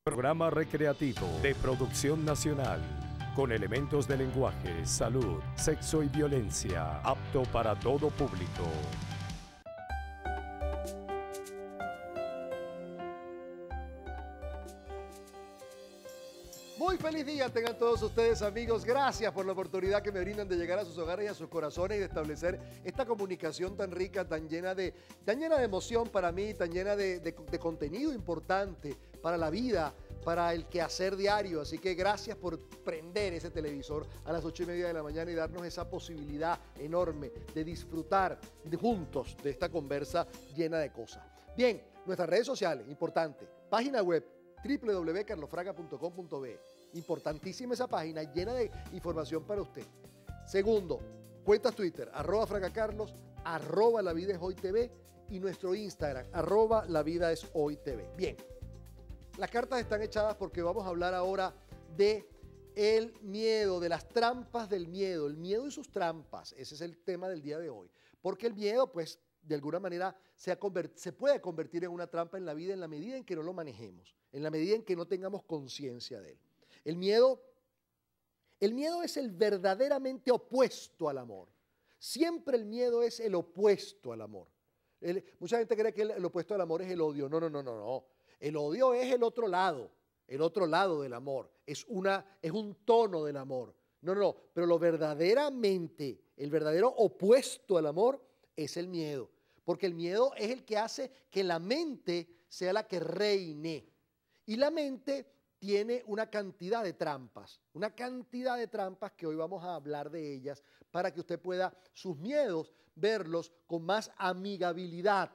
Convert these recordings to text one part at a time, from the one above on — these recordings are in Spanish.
Programa recreativo de producción nacional, con elementos de lenguaje, salud, sexo y violencia, apto para todo público. Muy feliz día tengan todos ustedes, amigos. Gracias por la oportunidad que me brindan de llegar a sus hogares y a sus corazones y de establecer esta comunicación tan rica, tan llena de emoción para mí, tan llena de contenido importante para la vida, para el quehacer diario. Así que gracias por prender ese televisor a las 8:30 de la mañana y darnos esa posibilidad enorme de disfrutar juntos de esta conversa llena de cosas. Bien, nuestras redes sociales, importante, página web www.carlosfraga.com.be. Importantísima esa página, llena de información para usted. Segundo, cuentas Twitter, @FragaCarlos, @LaVidaEsHoyTV y nuestro Instagram, @LaVidaEsHoyTV. Bien, las cartas están echadas porque vamos a hablar ahora de el miedo, de las trampas del miedo, el miedo y sus trampas. Ese es el tema del día de hoy. Porque el miedo, pues, de alguna manera se puede convertir en una trampa en la vida en la medida en que no lo manejemos, en la medida en que no tengamos conciencia de él. El miedo es el verdaderamente opuesto al amor. Siempre el miedo es el opuesto al amor. Mucha gente cree que el opuesto al amor es el odio. No, no, no, no, no. El odio es el otro lado del amor. Es un tono del amor. No, no, no. Pero el verdadero opuesto al amor es el miedo. Porque el miedo es el que hace que la mente sea la que reine. Y la mente tiene una cantidad de trampas que hoy vamos a hablar de ellas para que usted pueda sus miedos verlos con más amigabilidad.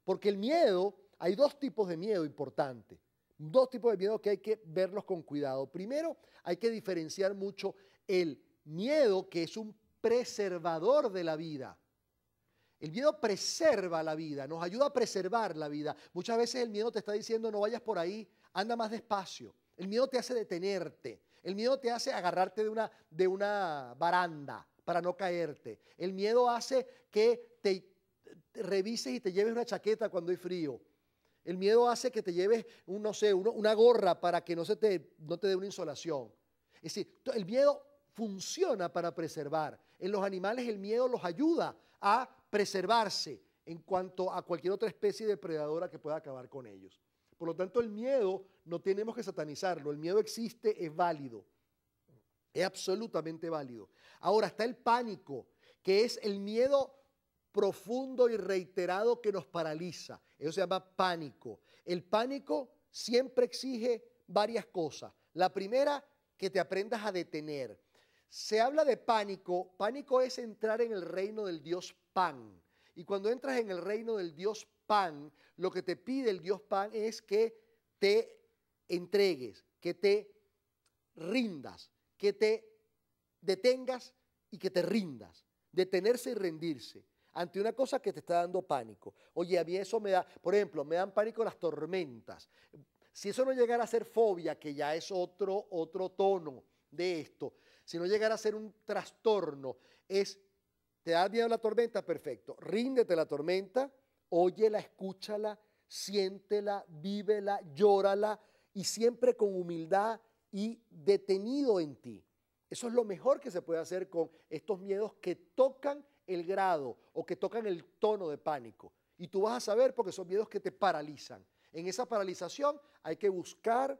Porque el miedo, hay dos tipos de miedo importantes, dos tipos de miedo que hay que verlos con cuidado. Primero, hay que diferenciar mucho el miedo, que es un preservador de la vida. El miedo preserva la vida, nos ayuda a preservar la vida. Muchas veces el miedo te está diciendo no vayas por ahí, anda más despacio. El miedo te hace detenerte, el miedo te hace agarrarte de una baranda para no caerte. El miedo hace que te revises y te lleves una chaqueta cuando hay frío. El miedo hace que te lleves, una gorra para que no te dé una insolación. Es decir, el miedo funciona para preservar. En los animales el miedo los ayuda a preservarse en cuanto a cualquier otra especie depredadora que pueda acabar con ellos. Por lo tanto, el miedo no tenemos que satanizarlo. El miedo existe, es válido. Es absolutamente válido. Ahora está el pánico, que es el miedo profundo y reiterado que nos paraliza. Eso se llama pánico. El pánico siempre exige varias cosas. La primera, que te aprendas a detener. Se habla de pánico. Pánico es entrar en el reino del Dios Pan. Y cuando entras en el reino del Dios Pan, lo que te pide el Dios Pan es que te entregues, que te rindas, que te detengas y que te rindas. Detenerse y rendirse ante una cosa que te está dando pánico. Oye, a mí eso me da, por ejemplo, me dan pánico las tormentas. Si eso no llegara a ser fobia, que ya es otro tono de esto, si no llegara a ser un trastorno, ¿te da miedo la tormenta? Perfecto. Ríndete a la tormenta, óyela, escúchala, siéntela, vívela, llórala y siempre con humildad y detenido en ti. Eso es lo mejor que se puede hacer con estos miedos que tocan el grado o que tocan el tono de pánico. Y tú vas a saber porque son miedos que te paralizan. En esa paralización hay que buscar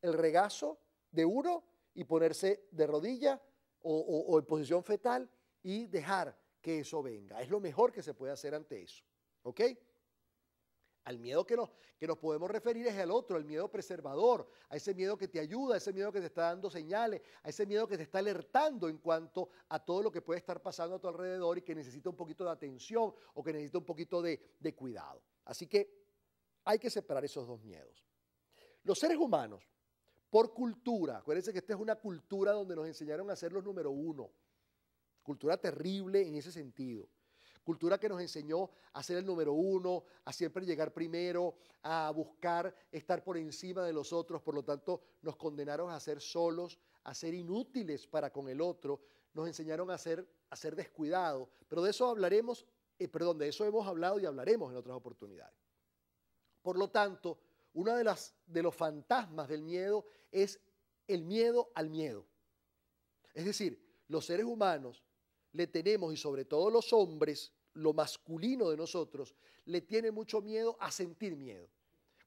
el regazo de uno y ponerse de rodilla o en posición fetal y dejar que eso venga. Es lo mejor que se puede hacer ante eso. ¿Ok? Al miedo que nos podemos referir es al otro, el miedo preservador, a ese miedo que te ayuda, a ese miedo que te está dando señales, a ese miedo que te está alertando en cuanto a todo lo que puede estar pasando a tu alrededor y que necesita un poquito de atención o que necesita un poquito de cuidado. Así que hay que separar esos dos miedos. Los seres humanos, por cultura, acuérdense que esta es una cultura donde nos enseñaron a ser los número uno, cultura terrible en ese sentido. Cultura que nos enseñó a ser el número uno, a siempre llegar primero, a buscar estar por encima de los otros. Por lo tanto, nos condenaron a ser solos, a ser inútiles para con el otro. Nos enseñaron a ser descuidados. Pero de eso de eso hemos hablado y hablaremos en otras oportunidades. Por lo tanto, Uno de los fantasmas del miedo es el miedo al miedo. Es decir, los seres humanos le tenemos, y sobre todo los hombres, lo masculino de nosotros, le tiene mucho miedo a sentir miedo.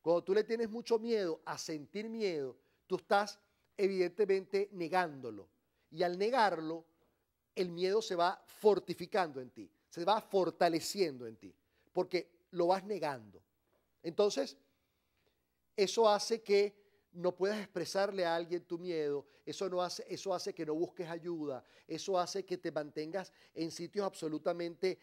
Cuando tú le tienes mucho miedo a sentir miedo, tú estás evidentemente negándolo. Y al negarlo, el miedo se va fortificando en ti, se va fortaleciendo en ti, porque lo vas negando. Entonces, eso hace que no puedas expresarle a alguien tu miedo, eso hace que no busques ayuda, eso hace que te mantengas en sitios absolutamente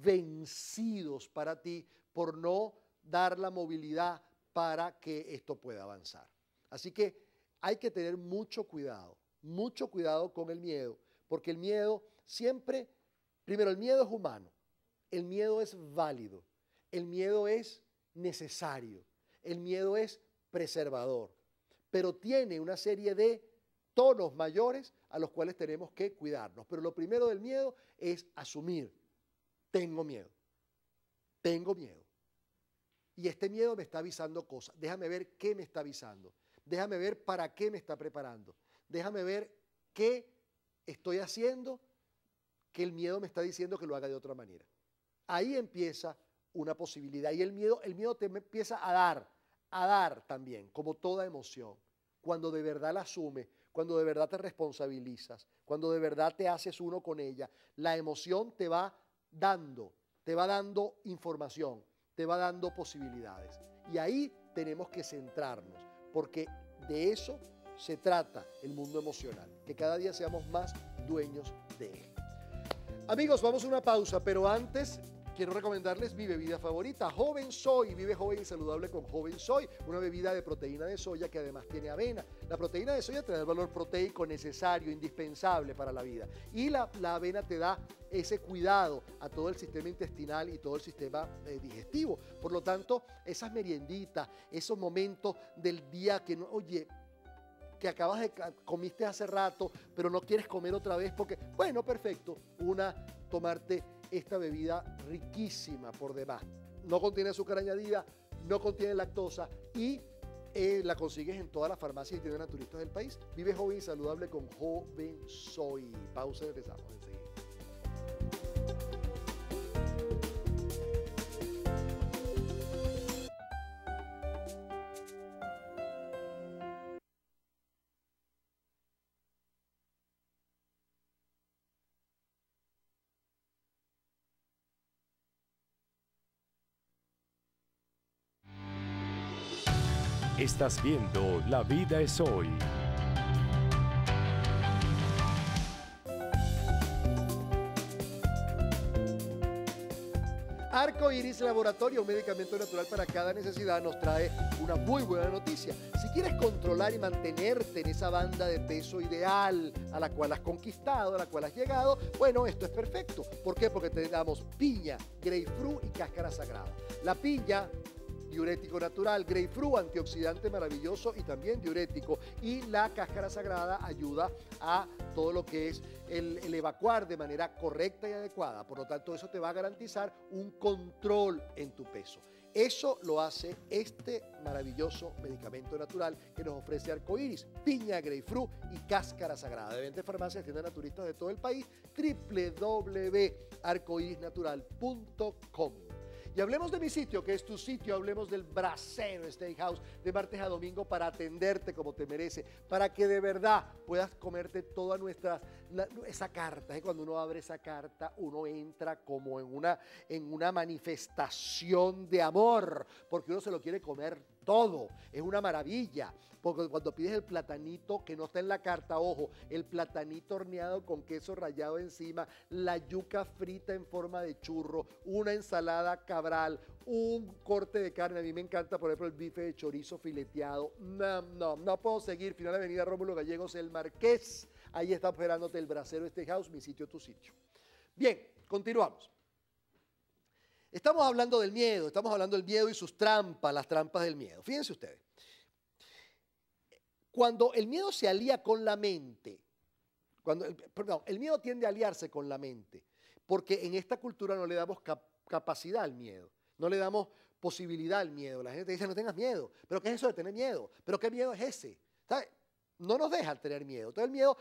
vencidos para ti por no dar la movilidad para que esto pueda avanzar. Así que hay que tener mucho cuidado con el miedo, porque el miedo siempre, primero, el miedo es humano, el miedo es válido, el miedo es necesario, el miedo es preservador, pero tiene una serie de tonos mayores a los cuales tenemos que cuidarnos. Pero lo primero del miedo es asumir, tengo miedo. Y este miedo me está avisando cosas. Déjame ver qué me está avisando. Déjame ver para qué me está preparando. Déjame ver qué estoy haciendo que el miedo me está diciendo que lo haga de otra manera. Ahí empieza una posibilidad. Y el miedo te empieza a dar también, como toda emoción. Cuando de verdad la asumes, cuando de verdad te responsabilizas, cuando de verdad te haces uno con ella, la emoción te va dando información, te va dando posibilidades. Y ahí tenemos que centrarnos, porque de eso se trata el mundo emocional, que cada día seamos más dueños de él. Amigos, vamos a una pausa, pero antes quiero recomendarles mi bebida favorita, Joven Soy. Vive joven y saludable con Joven Soy, una bebida de proteína de soya que además tiene avena. La proteína de soya te da el valor proteico necesario, indispensable para la vida. Y la avena te da ese cuidado a todo el sistema intestinal y todo el sistema digestivo. Por lo tanto, esas merienditas, esos momentos del día que no, oye, que comiste hace rato, pero no quieres comer otra vez porque, bueno, perfecto, tomarte esta bebida riquísima por demás. No contiene azúcar añadida, no contiene lactosa y la consigues en todas las farmacias y tiendas naturistas del país. Vive joven y saludable con Joven Soy. Pausa y regresamos enseguida. Estás viendo La Vida es Hoy. Arco Iris Laboratorio, un medicamento natural para cada necesidad, nos trae una muy buena noticia. Si quieres controlar y mantenerte en esa banda de peso ideal a la cual has conquistado, a la cual has llegado, bueno, esto es perfecto. ¿Por qué? Porque te damos piña, grapefruit y cáscara sagrada. La piña, diurético natural, grapefruit, antioxidante maravilloso y también diurético, y la cáscara sagrada ayuda a todo lo que es el evacuar de manera correcta y adecuada. Por lo tanto, eso te va a garantizar un control en tu peso. Eso lo hace este maravilloso medicamento natural que nos ofrece Arco Iris, piña, grapefruit y cáscara sagrada. De 20 farmacias, tiendas naturistas de todo el país, www.arcoirisnatural.com. Y hablemos de mi sitio, que es tu sitio, hablemos del Bracero Steakhouse, de martes a domingo para atenderte como te merece, para que de verdad puedas comerte toda esa carta. Cuando uno abre esa carta, uno entra como en una manifestación de amor, porque uno se lo quiere comer todo, es una maravilla. Porque cuando pides el platanito que no está en la carta, ojo, el platanito horneado con queso rallado encima, la yuca frita en forma de churro, una ensalada cabral, un corte de carne, a mí me encanta, por ejemplo, el bife de chorizo fileteado, no puedo seguir, final Avenida Rómulo Gallegos, El Marqués, ahí está esperándote el Bracero Steakhouse, mi sitio, tu sitio. Bien, continuamos. Estamos hablando del miedo y sus trampas, las trampas del miedo. Fíjense ustedes. Cuando el miedo se alía con la mente, el miedo tiende a aliarse con la mente, porque en esta cultura no le damos capacidad al miedo, no le damos posibilidad al miedo. La gente te dice, no tengas miedo. ¿Pero qué es eso de tener miedo? ¿Pero qué miedo es ese? ¿Sabes? No nos dejan tener miedo. Entonces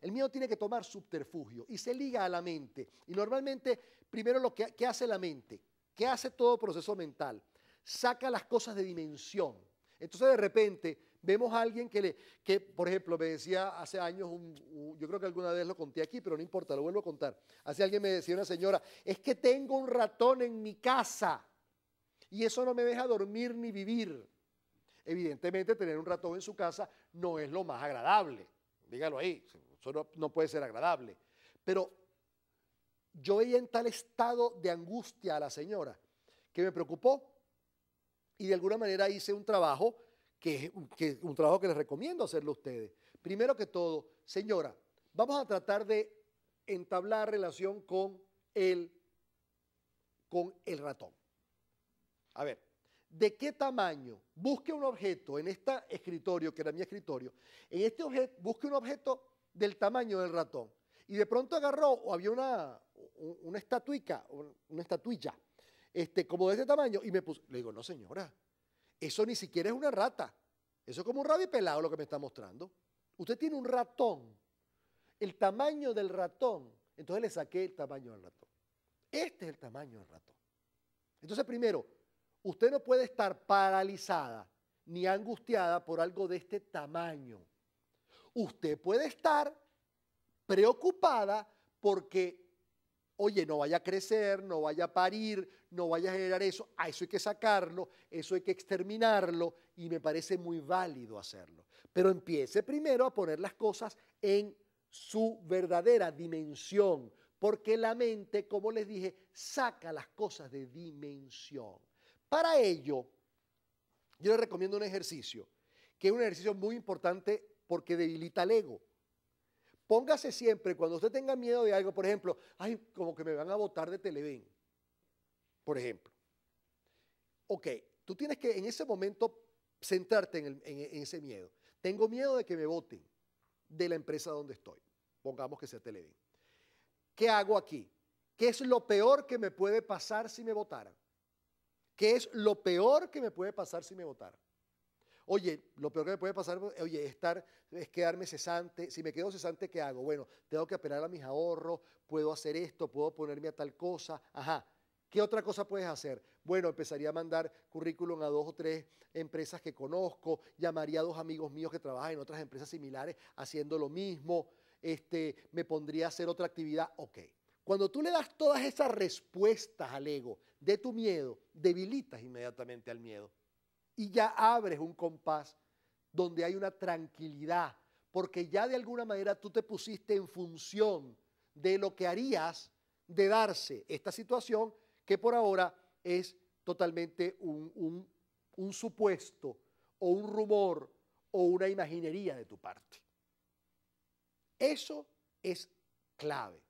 el miedo tiene que tomar subterfugio y se liga a la mente. Y normalmente, primero ¿qué hace la mente? ¿Qué hace todo proceso mental? Saca las cosas de dimensión. Entonces de repente vemos a alguien que por ejemplo, me decía hace años, yo creo que alguna vez lo conté aquí, pero no importa, lo vuelvo a contar. Hace alguien me decía una señora, es que tengo un ratón en mi casa y eso no me deja dormir ni vivir. Evidentemente, tener un ratón en su casa no es lo más agradable. Dígalo ahí, eso no puede ser agradable. Pero yo veía en tal estado de angustia a la señora que me preocupó y de alguna manera hice un trabajo un trabajo que les recomiendo hacerlo a ustedes. Primero que todo, señora, vamos a tratar de entablar relación con el ratón. A ver, ¿de qué tamaño? Busque un objeto en este escritorio, que era mi escritorio, en este objeto, busque un objeto del tamaño del ratón. Y de pronto agarró, o había una estatuilla, como de ese tamaño, y me puso, le digo, no señora, eso ni siquiera es una rata, eso es como un rabipelado lo que me está mostrando. Usted tiene un ratón, el tamaño del ratón, entonces le saqué el tamaño del ratón. Este es el tamaño del ratón. Entonces primero, usted no puede estar paralizada ni angustiada por algo de este tamaño. Usted puede estar preocupada porque, oye, no vaya a crecer, no vaya a parir, no vaya a generar eso. A eso hay que sacarlo, eso hay que exterminarlo y me parece muy válido hacerlo. Pero empiece primero a poner las cosas en su verdadera dimensión, porque la mente, como les dije, saca las cosas de dimensión. Para ello, yo les recomiendo un ejercicio, que es un ejercicio muy importante porque debilita el ego. Póngase siempre, cuando usted tenga miedo de algo, por ejemplo, ay, como que me van a botar de Televen, por ejemplo. Ok, tú tienes que en ese momento centrarte en ese miedo. Tengo miedo de que me boten de la empresa donde estoy, pongamos que sea Televen. ¿Qué hago aquí? ¿Qué es lo peor que me puede pasar si me botaran? ¿Qué es lo peor que me puede pasar si me botaran? Oye, lo peor que me puede pasar, oye, es quedarme cesante. Si me quedo cesante, ¿qué hago? Bueno, tengo que apelar a mis ahorros, puedo hacer esto, puedo ponerme a tal cosa. Ajá. ¿Qué otra cosa puedes hacer? Bueno, empezaría a mandar currículum a 2 o 3 empresas que conozco, llamaría a 2 amigos míos que trabajan en otras empresas similares haciendo lo mismo, me pondría a hacer otra actividad. Ok. Cuando tú le das todas esas respuestas al ego de tu miedo, debilitas inmediatamente al miedo. Y ya abres un compás donde hay una tranquilidad, porque ya de alguna manera tú te pusiste en función de lo que harías de darse esta situación que por ahora es totalmente un supuesto o un rumor o una imaginería de tu parte. Eso es clave,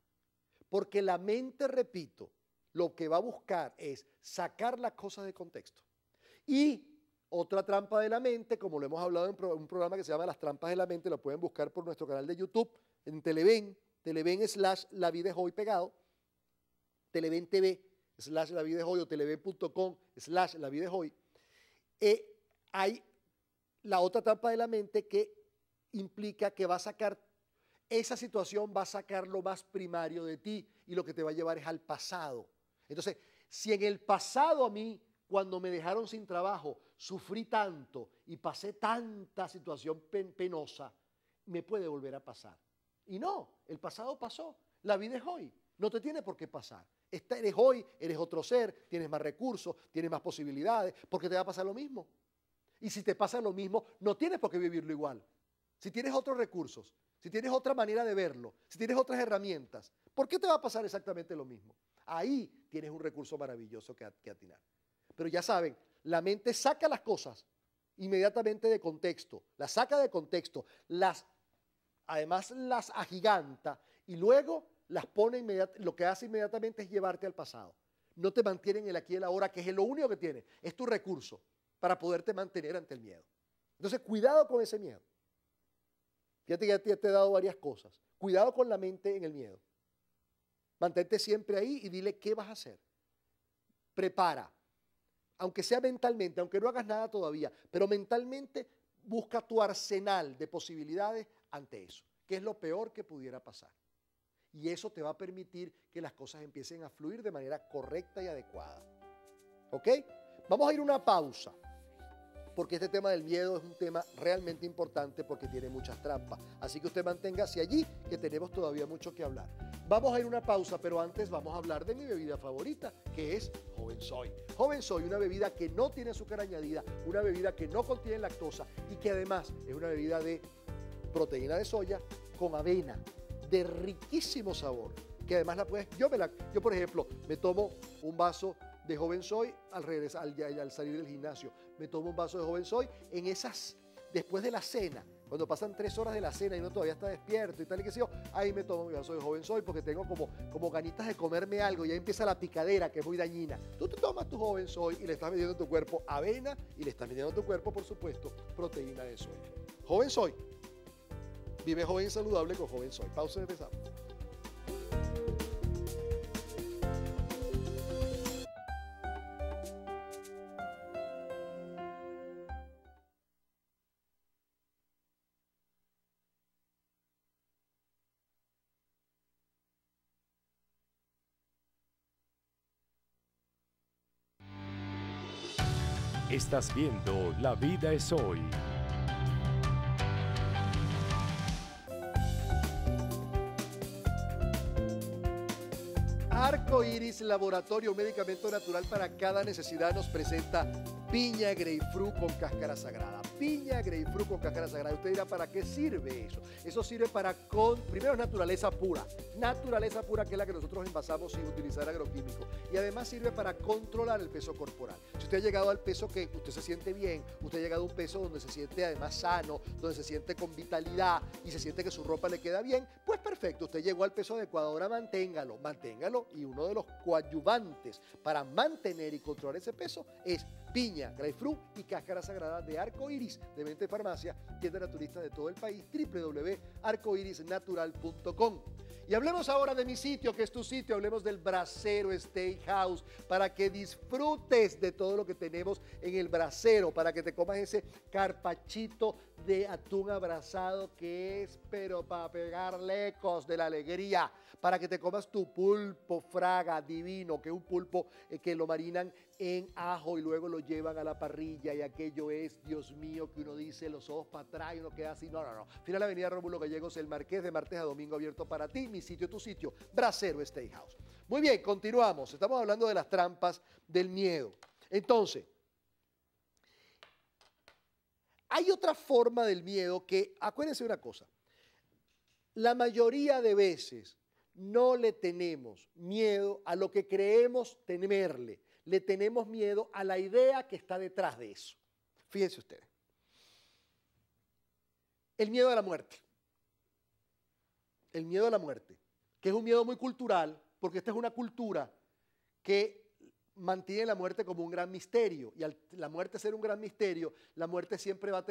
porque la mente, repito, lo que va a buscar es sacar las cosas de contexto. Y otra trampa de la mente, como lo hemos hablado en un programa que se llama Las Trampas de la Mente, lo pueden buscar por nuestro canal de YouTube, en Televen, Televen/La Vida es Hoy pegado, Televen TV/La Vida es Hoy o televen.com/La Vida es Hoy. Hay la otra trampa de la mente que implica que va a sacar, esa situación va a sacar lo más primario de ti y lo que te va a llevar es al pasado. Entonces, si en el pasado a mí, cuando me dejaron sin trabajo, sufrí tanto y pasé tanta situación penosa, me puede volver a pasar. Y no, el pasado pasó, la vida es hoy, no te tiene por qué pasar. Eres hoy, eres otro ser, tienes más recursos, tienes más posibilidades, porque te va a pasar lo mismo. Y si te pasa lo mismo, no tienes por qué vivirlo igual. Si tienes otros recursos, si tienes otra manera de verlo, si tienes otras herramientas, ¿por qué te va a pasar exactamente lo mismo? Ahí tienes un recurso maravilloso que atinar. Pero ya saben, la mente saca las cosas inmediatamente de contexto, las saca de contexto, además las agiganta y luego las pone lo que hace inmediatamente es llevarte al pasado. No te mantiene en el aquí y el ahora, que es lo único que tienes, es tu recurso para poderte mantener ante el miedo. Entonces, cuidado con ese miedo. Fíjate que ya te he dado varias cosas. Cuidado con la mente en el miedo. Mantente siempre ahí y dile qué vas a hacer. Prepara. aunque sea mentalmente, aunque no hagas nada todavía, pero mentalmente busca tu arsenal de posibilidades ante eso, que es lo peor que pudiera pasar. Y eso te va a permitir que las cosas empiecen a fluir de manera correcta y adecuada. ¿Ok? Vamos a ir a una pausa, porque este tema del miedo es un tema realmente importante porque tiene muchas trampas. Así que usted manténgase allí, que tenemos todavía mucho que hablar. Vamos a ir a una pausa, pero antes vamos a hablar de mi bebida favorita, que es Joven Soy. Joven Soy, una bebida que no tiene azúcar añadida, una bebida que no contiene lactosa y que además es una bebida de proteína de soya con avena, de riquísimo sabor, que además la puedes, yo por ejemplo, me tomo un vaso de Joven Soy al regresar, al salir del gimnasio, me tomo un vaso de Joven Soy después de la cena, cuando pasan 3 horas de la cena y uno todavía está despierto y tal y qué sé yo, ahí me tomo mi vaso de Joven Soy porque tengo como ganitas de comerme algo y ahí empieza la picadera que es muy dañina. Tú te tomas tu Joven Soy y le estás metiendo a tu cuerpo avena y le estás metiendo a tu cuerpo, por supuesto, proteína de soya. Joven Soy. Vive joven y saludable con Joven Soy. Pausa y empezamos. Estás viendo La Vida es Hoy. Arco Iris Laboratorio, un medicamento natural para cada necesidad, nos presenta piña grapefruit con cáscara sagrada. Piña grapefruit con cáscara sagrada. Usted dirá, ¿para qué sirve eso? Eso sirve primero es naturaleza pura que es la que nosotros envasamos sin utilizar agroquímicos. Y además sirve para controlar el peso corporal. Si usted ha llegado al peso que usted se siente bien, usted ha llegado a un peso donde se siente además sano, donde se siente con vitalidad y se siente que su ropa le queda bien, pues perfecto, usted llegó al peso adecuado, ahora manténgalo. Y uno de los coadyuvantes para mantener y controlar ese peso es piña, grapefruit y cáscara sagrada de Arco Iris, de venta en farmacia, tienda naturista de todo el país, www.arcoirisnatural.com. Y hablemos ahora de mi sitio, que es tu sitio, hablemos del Bracero Steakhouse, para que disfrutes de todo lo que tenemos en el brasero, para que te comas ese carpachito de atún abrazado que es, pero para pegar lecos de la alegría, para que te comas tu pulpo fraga divino, que es un pulpo que lo marinan en ajo y luego lo llevan a la parrilla y aquello es, Dios mío, que uno dice los ojos para atrás y uno queda así, no. Final Avenida Rómulo Gallegos, El Marqués, de martes a domingo abierto para ti, mi sitio, tu sitio, Bracero Steakhouse. Muy bien, continuamos, estamos hablando de las trampas del miedo. Entonces, hay otra forma del miedo que, acuérdense una cosa, la mayoría de veces no le tenemos miedo a lo que creemos temerle, le tenemos miedo a la idea que está detrás de eso. Fíjense ustedes. El miedo a la muerte. El miedo a la muerte, que es un miedo muy cultural, porque esta es una cultura que mantiene la muerte como un gran misterio, y al la muerte ser un gran misterio, la muerte siempre va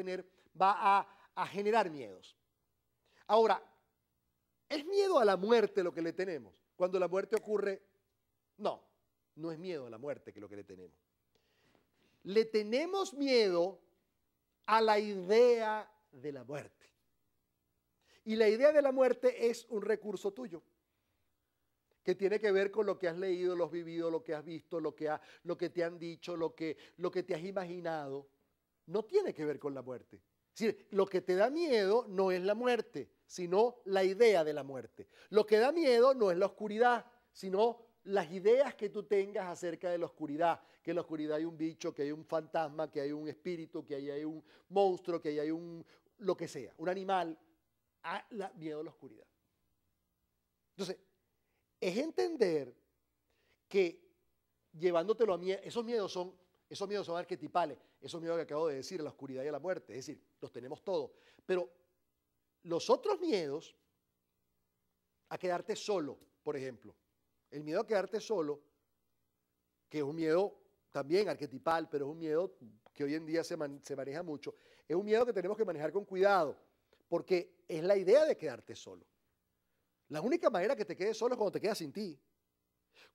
a generar miedos. Ahora, ¿es miedo a la muerte lo que le tenemos? Cuando la muerte ocurre, no es miedo a la muerte que lo que le tenemos. Le tenemos miedo a la idea de la muerte. Y la idea de la muerte es un recurso tuyo, que tiene que ver con lo que has leído, lo has vivido, lo que has visto, lo que te han dicho, lo que te has imaginado. No tiene que ver con la muerte. Es decir, lo que te da miedo no es la muerte, sino la idea de la muerte. Lo que da miedo no es la oscuridad, sino las ideas que tú tengas acerca de la oscuridad, que en la oscuridad hay un bicho, que hay un fantasma, que hay un espíritu, que ahí hay un monstruo, que ahí hay lo que sea, un animal. Miedo a la oscuridad. Entonces, es entender que llevándotelo a miedo, esos miedos son arquetipales, esos miedos que acabo de decir, a la oscuridad y a la muerte, es decir, los tenemos todos. Pero los otros miedos, a quedarte solo, por ejemplo, el miedo a quedarte solo, que es un miedo también arquetipal, pero es un miedo que hoy en día se maneja mucho, es un miedo que tenemos que manejar con cuidado, porque es la idea de quedarte solo. La única manera que te quedes solo es cuando te quedas sin ti.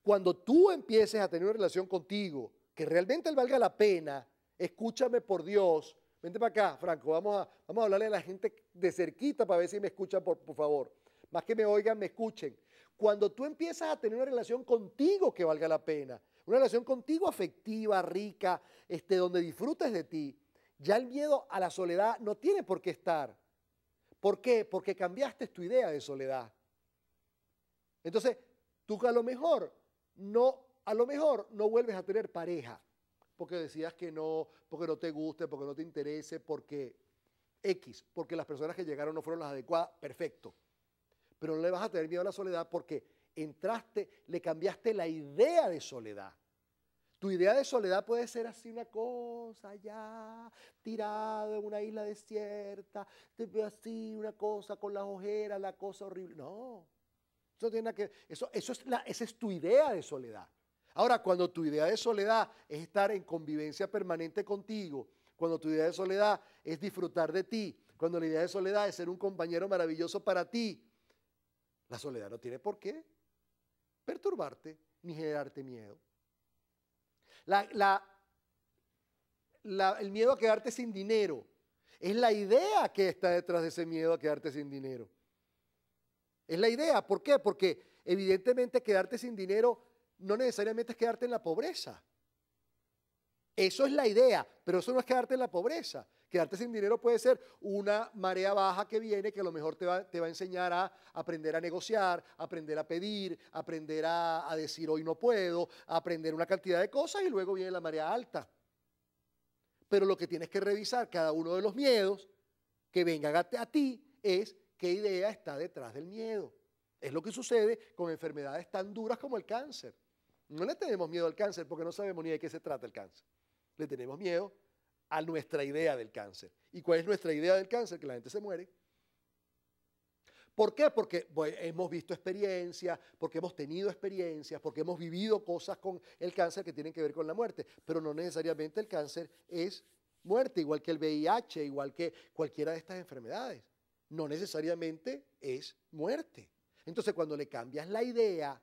Cuando tú empieces a tener una relación contigo que realmente él valga la pena, escúchame por Dios. Vente para acá, Franco, vamos a hablarle a la gente de cerquita para ver si me escuchan, por favor. Más que me oigan, me escuchen. Cuando tú empiezas a tener una relación contigo que valga la pena, una relación contigo afectiva, rica, donde disfrutes de ti, ya el miedo a la soledad no tiene por qué estar. ¿Por qué? Porque cambiaste tu idea de soledad. Entonces, tú a lo mejor no vuelves a tener pareja, porque decías que no, porque no te guste, porque no te interese, porque porque las personas que llegaron no fueron las adecuadas, perfecto. Pero no le vas a tener miedo a la soledad porque le cambiaste la idea de soledad. Tu idea de soledad puede ser así una cosa allá, tirado en una isla desierta, así una cosa con las ojeras, la cosa horrible. No, eso tiene nada que esa es tu idea de soledad. Ahora, cuando tu idea de soledad es estar en convivencia permanente contigo, cuando tu idea de soledad es disfrutar de ti, cuando la idea de soledad es ser un compañero maravilloso para ti, la soledad no tiene por qué perturbarte ni generarte miedo. El miedo a quedarte sin dinero es la idea que está detrás de ese miedo a quedarte sin dinero. Es la idea. ¿Por qué? Porque evidentemente quedarte sin dinero no necesariamente es quedarte en la pobreza. Eso es la idea, pero eso no es quedarte en la pobreza. Quedarte sin dinero puede ser una marea baja que viene, que a lo mejor te va a enseñar a aprender a negociar, aprender a pedir, aprender a decir hoy no puedo, a aprender una cantidad de cosas y luego viene la marea alta. Pero lo que tienes que revisar cada uno de los miedos que vengan a ti es qué idea está detrás del miedo. Es lo que sucede con enfermedades tan duras como el cáncer. No le tenemos miedo al cáncer porque no sabemos ni de qué se trata el cáncer. Le tenemos miedo a nuestra idea del cáncer. ¿Y cuál es nuestra idea del cáncer? Que la gente se muere. ¿Por qué? Porque hemos visto experiencias, porque hemos tenido experiencias, porque hemos vivido cosas con el cáncer que tienen que ver con la muerte. Pero no necesariamente el cáncer es muerte, igual que el VIH, igual que cualquiera de estas enfermedades. No necesariamente es muerte. Entonces, cuando le cambias la idea,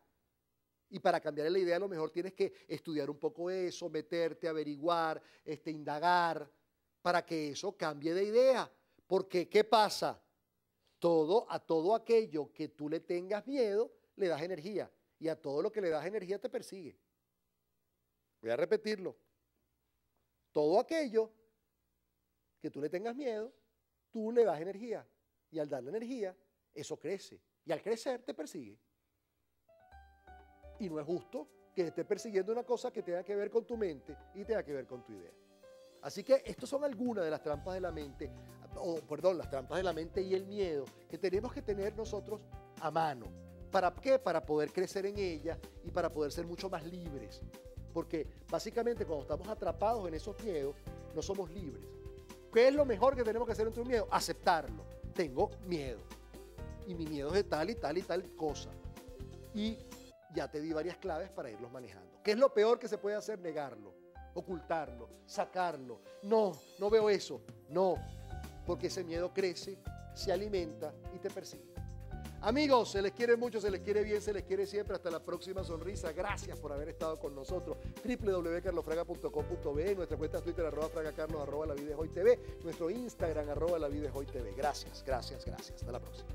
y para cambiar la idea a lo mejor tienes que estudiar un poco eso, meterte, averiguar, indagar, para que eso cambie de idea. Porque, ¿qué pasa? A todo aquello que tú le tengas miedo, le das energía. Y a todo lo que le das energía te persigue. Voy a repetirlo. Todo aquello que tú le tengas miedo, tú le das energía. Y al darle energía, eso crece. Y al crecer te persigue. Y no es justo que estés persiguiendo una cosa que tenga que ver con tu mente y tenga que ver con tu idea. Así que estas son algunas de las trampas de la mente, las trampas de la mente y el miedo que tenemos que tener nosotros a mano. ¿Para qué? Para poder crecer en ella y para poder ser mucho más libres. Porque básicamente cuando estamos atrapados en esos miedos, no somos libres. ¿Qué es lo mejor que tenemos que hacer ante un miedo? Aceptarlo. Tengo miedo. Y mi miedo es de tal y tal y tal cosa. Y ya te di varias claves para irlos manejando. ¿Qué es lo peor que se puede hacer? Negarlo, ocultarlo, sacarlo. No veo eso. No, porque ese miedo crece, se alimenta y te persigue. Amigos, se les quiere mucho, se les quiere bien, se les quiere siempre. Hasta la próxima sonrisa. Gracias por haber estado con nosotros. www.carlosfraga.com.be, nuestra cuenta de Twitter, @fragacarlos, @lavidaeshoytv, nuestro Instagram, @lavidaeshoytv. Gracias. Hasta la próxima.